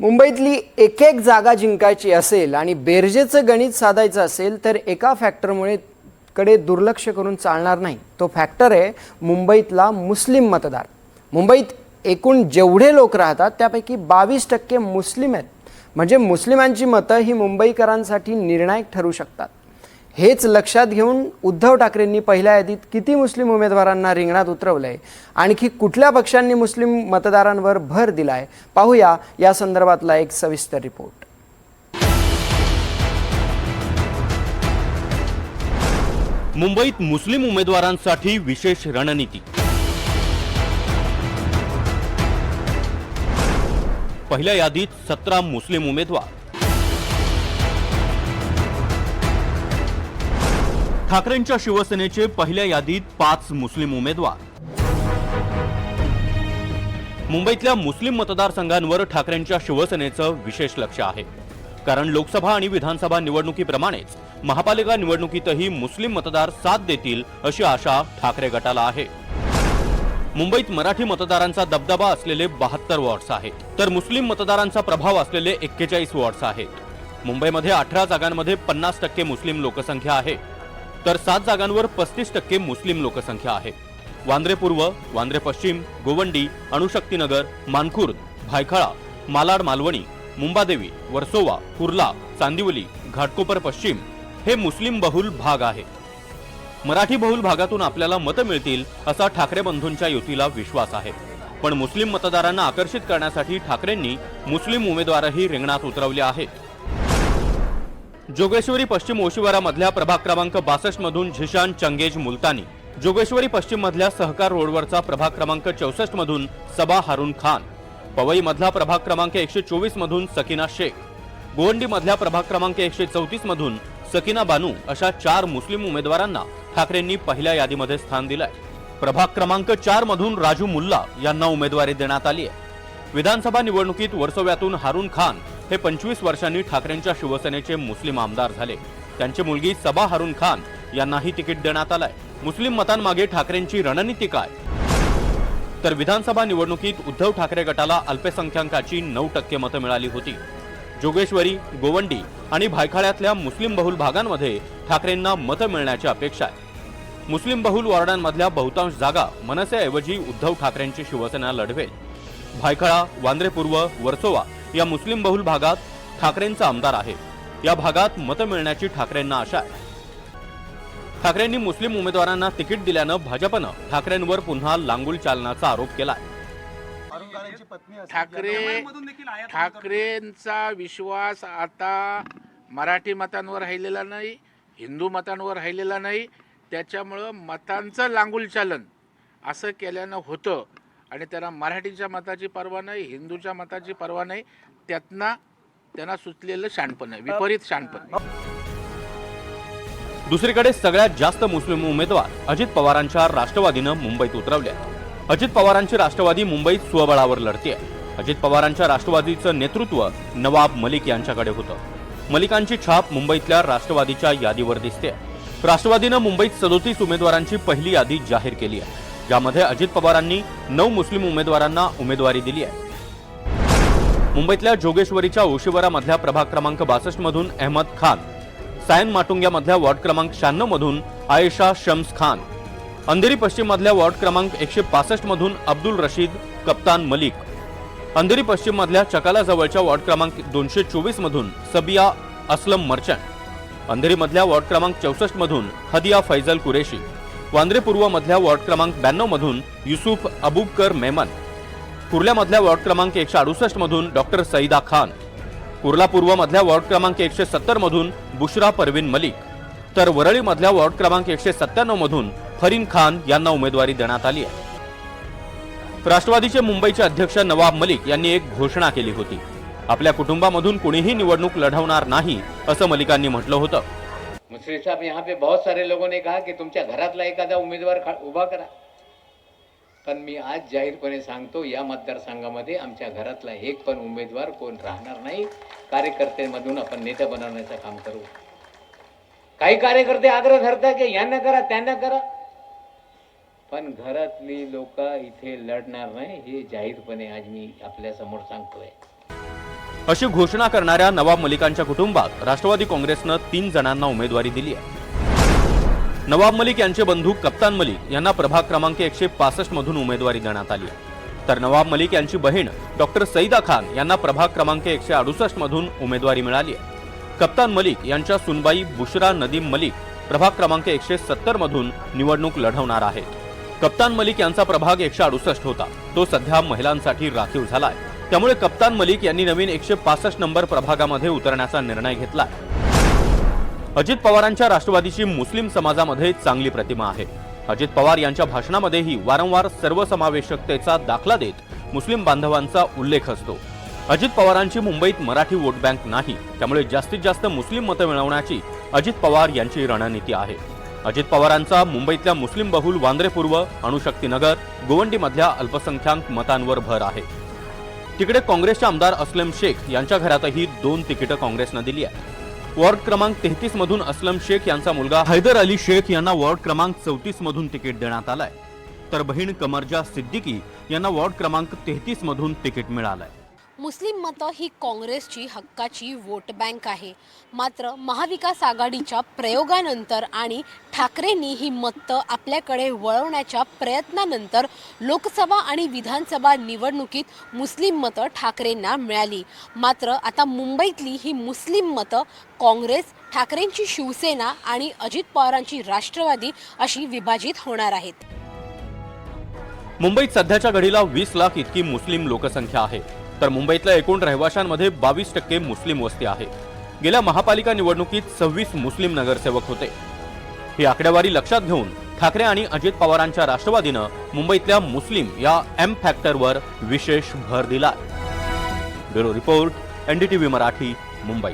मुंबईतली एक एक जागा जिंकायची असेल आणि बेरजेचं गणित साधायचं असेल तर एका फॅक्टरमुळे कडे दुर्लक्ष करून चालणार नाही। तो फॅक्टर आहे मुंबईतला मुस्लिम मतदार। मुंबईत एकूण जेवढे लोक राहतात त्यापैकी 22% मुस्लिम आहेत। म्हणजे मुस्लिमांची मतं ही मुंबईकरांसाठी निर्णायक ठरू शकतात। हेच लक्षात घेऊन उद्धव ठाकरेंनी पहिल्या यादीत किती मुस्लिम उमेदवारांना रिंगणात उतरवलंय, आणखी कुठल्या पक्षांनी मुस्लिम मतदारांवर भर दिलाय, पाहूया या संदर्भातला एक सविस्तर रिपोर्ट। मुंबईत मुस्लिम उमेदवारांसाठी विशेष रणनीती। पहिल्या यादीत 17 मुस्लिम उमेदवार। ठाकरेंच्या शिवसेनेचे पहिल्या यादीत 5 मुस्लिम उमेदवार। मुंबईतल्या मुस्लिम मतदारसंघांवर ठाकरेंच्या शिवसेनेचं विशेष लक्ष आहे, कारण लोकसभा आणि विधानसभा निवडणुकीप्रमाणेच महापालिका निवडणुकीतही मुस्लिम मतदार साथ देतील अशी आशा ठाकरे गटाला आहे। मुंबईत मराठी मतदारांचा दबदबा असलेले 72 वॉर्ड्स आहेत, तर मुस्लिम मतदारांचा प्रभाव असलेले 41 वॉर्ड्स आहेत। मुंबईमध्ये 18 जागांमध्ये 50% मुस्लिम लोकसंख्या आहे, तर 7 जागांवर 35% मुस्लिम लोकसंख्या आहे। वांद्रे पूर्व, वांद्रे पश्चिम, गोवंडी, अणुशक्तीनगर, मानखुर्द, भायखळा, मालाड मालवणी, मुंबादेवी, वर्सोवा, कुर्ला, चांदिवली, घाटकोपर पश्चिम हे मुस्लिम बहुल भाग आहेत। मराठी बहुल भागातून आपल्याला मतं मिळतील असा ठाकरे बंधूंच्या युतीला विश्वास आहे, पण मुस्लिम मतदारांना आकर्षित करण्यासाठी ठाकरेंनी मुस्लिम उमेदवारही रिंगणात उतरवले आहेत। जोगेश्वरी पश्चिम ओशिवरा मधल्या प्रभाग क्रमांक 62 मधून झिशान चंगेज मुलतानी, जोगेश्वरी पश्चिम मधल्या सहकार रोडवरचा प्रभाग क्रमांक 64 मधून सबा हारून खान, पवई मधला प्रभाग क्रमांक 124 मधून सकीना शेख, गोवंडी मधल्या प्रभाग क्रमांक 134 मधून सकीना बानू अशा 4 मुस्लिम उमेदवारांना ठाकरेंनी पहिल्या यादीमध्ये स्थान दिलंय। प्रभाग क्रमांक 4 मधून राजू मुल्ला यांना उमेदवारी देण्यात आली आहे। विधानसभा निवडणुकीत वर्सोव्यातून हारून खान हे 25 वर्षांनी ठाकरेंच्या शिवसेनेचे मुस्लिम आमदार झाले। त्यांची मुलगी सबा हारून खान यांनाही तिकीट देण्यात आलंय। मुस्लिम मतांमागे ठाकरेंची रणनीती काय? तर विधानसभा निवडणुकीत उद्धव ठाकरे गटाला अल्पसंख्याकांची 9% मतं मिळाली होती। जोगेश्वरी, गोवंडी आणि भायखळ्यातल्या मुस्लिम बहुल भागांमध्ये ठाकरेंना मतं मिळण्याची अपेक्षा आहे। मुस्लिम बहुल वॉर्डांमधल्या बहुतांश जागा मनसेऐवजी उद्धव ठाकरेंची शिवसेना लढवेल। भायखळा, वांद्रे पूर्व, वर्सोवा या मुस्लिम बहुल भागात ठाकरेंचा आमदार आहे। या भागात मतं मिळण्याची ठाकरेंना आशा आहे। ठाकरेंनी मुस्लिम उमेदवारांना तिकीट दिल्यानं भाजपनं ठाकरेंवर पुन्हा लांगुल चालनाचा आरोप केलाय। ठाकरेंचा विश्वास आता मराठी मतांवर राहिलेला नाही, हिंदू मतांवर राहिलेला नाही। त्याच्यामुळं मतांचं लांगुल चालन असं केल्यानं होतं आणि त्यांना मराठीच्या मताची पर्वा नाही, हिंदूच्या मताची पर्वा नाही। त्यांना सुचलेलं शाणपण आहे, विपरीत शाणपण। दुसरीकडे सगळ्यात जास्त मुस्लिम उमेदवार अजित पवारांच्या राष्ट्रवादीनं मुंबईत उतरवले। अजित पवारांची राष्ट्रवादी मुंबईत स्वबळावर लढतेय। अजित पवारांच्या राष्ट्रवादीचं नेतृत्व नवाब मलिक यांच्याकडे होतं। मलिकांची छाप मुंबईतल्या राष्ट्रवादीच्या यादीवर दिसते। राष्ट्रवादीनं मुंबईत 37 उमेदवारांची पहिली यादी जाहीर केली आहे, ज्यामध्ये अजित पवारांनी 9 मुस्लिम उमेदवारांना उमेदवारी दिली आहे। मुंबईतल्या जोगेश्वरीच्या ओशिवरा मधल्या प्रभाग क्रमांक 62 मधून अहमद खान, सायन माटुंग्या मधल्या वॉर्ड क्रमांक 96 मधून आयेशा शम्स खान, अंधेरी पश्चिम मधल्या वॉर्ड क्रमांक 165 मधून अब्दुल रशीद कप्तान मलिक, अंधेरी पश्चिम मधल्या चकाला जवळच्या वॉर्ड क्रमांक 224 मधून सबिया असलम मर्चंट, अंधेरी मधल्या वॉर्ड क्रमांक 64 मधून हदिया फैजल कुरेशी, वांद्रे पूर्व मधल्या वॉर्ड क्रमांक 92 मधून युसुफ अबुबकर मेमन, कुर्ला मधल्या वॉर्ड क्रमांक 168 मधून डॉक्टर सईदा खान, कुर्ला पूर्व मधल्या वॉर्ड क्रमांक 170 मधून बुशरा परवीन मलिक, तर वरळी मधल्या वॉर्ड क्रमांक 197 मधून फरीन खान यांना उमेदवारी देण्यात आली आहे। राष्ट्रवादीचे मुंबईचे अध्यक्ष नवाब मलिक यांनी एक घोषणा केली होती। आपल्या कुटुंबामधून कुणीही निवडणूक लढवणार नाही असं मलिकांनी म्हटलं होतं। मुश्रीफ साहब, यहाँ पे बहुत सारे लोगों ने कहा कि तुमच्या घरातला एखादा उमेदवार उभा करा, पण मी आज जाहीरपणे सांगतो, या मतदारसंघामध्ये आमच्या घरातला एक पण उमेदवार कोण राहणार नाही। कार्यकर्त्यांमधून आपण नेता बनवण्याचं काम करू। काही कार्यकर्ते आग्रह धरतात की यांना करा त्यांना करा, पण घरातली लोक इथे लढणार नाही, हे जाहीरपणे आज मी आपल्या समोर सांगतोय। अशी घोषणा करणाऱ्या नवाब मलिकांच्या कुटुंबात राष्ट्रवादी काँग्रेसनं 3 जणांना उमेदवारी दिली आहे. नवाब मलिक यांचे बंधू कप्तान मलिक यांना प्रभाग क्रमांक 165 मधून उमेदवारी देण्यात आली आहे. तर नवाब मलिक यांची बहीण डॉक्टर सईदा खान यांना प्रभाग क्रमांक 168 मधून उमेदवारी मिळाली आहे. कप्तान मलिक यांच्या सुनबाई बुशरा नदीम मलिक प्रभाग क्रमांक 170 मधून निवडणूक लढवणार आहेत. कप्तान मलिक यांचा प्रभाग 168 होता, तो सध्या महिलांसाठी राखीव झालाय. त्यामुळे कप्तान मलिक यांनी नवीन 165 नंबर प्रभागामध्ये उतरण्याचा निर्णय घेतलाय. अजित पवारांच्या राष्ट्रवादीची मुस्लिम समाजामध्ये चांगली प्रतिमा आहे. अजित पवार यांच्या भाषणामध्येही वारंवार सर्वसमावेशकतेचा दाखला देत मुस्लिम बांधवांचा उल्लेख असतो. अजित पवारांची मुंबईत मराठी वोट बँक नाही, त्यामुळे जास्तीत जास्त मुस्लिम मतं मिळवण्याची अजित पवार यांची रणनीती आहे. अजित पवारांचा मुंबईतल्या मुस्लिम बहुल वांद्रे पूर्व, अणुशक्तीनगर, गोवंडीमधल्या अल्पसंख्याक मतांवर भर आहे. तिकडे काँग्रेसचे आमदार असलम शेख यांच्या घरातही 2 तिकीटं काँग्रेसनं दिली आहे. वॉर्ड क्रमांक 33 मधून असलम शेख यांचा मुलगा हैदर अली शेख यांना वॉर्ड क्रमांक 34 मधून तिकीट देण्यात आलंय. तर बहीण कमरजा सिद्दीकी यांना वॉर्ड क्रमांक 33 मधून तिकीट मिळालंय. मुस्लिम मतं ही काँग्रेसची हक्काची वोट बँक आहे. मात्र महाविकास आघाडीच्या प्रयोगानंतर आणि ठाकरेंनी ही मतं आपल्याकडे वळवण्याच्या प्रयत्नानंतर लोकसभा आणि विधानसभा निवडणुकीत मुस्लिम मतं ठाकरेंना मिळाली. मात्र आता मुंबईतली ही मुस्लिम मतं काँग्रेस, ठाकरेंची शिवसेना आणि अजित पवारांची राष्ट्रवादी अशी विभाजित होणार आहेत. मुंबईत सध्याच्या घडीला 20 लाख इतकी मुस्लिम लोकसंख्या आहे. तर मुंबईतल्या एकूण रहिवाशांमध्ये 22% मुस्लिम वस्ती आहे. गेल्या महापालिका निवडणुकीत 26 मुस्लिम नगरसेवक होते. ही आकडेवारी लक्षात घेऊन ठाकरे आणि अजित पवारांच्या राष्ट्रवादीनं मुंबईतल्या मुस्लिम या एम फॅक्टरवर विशेष भर दिला. Bureau report, NDTV Marathi, Mumbai.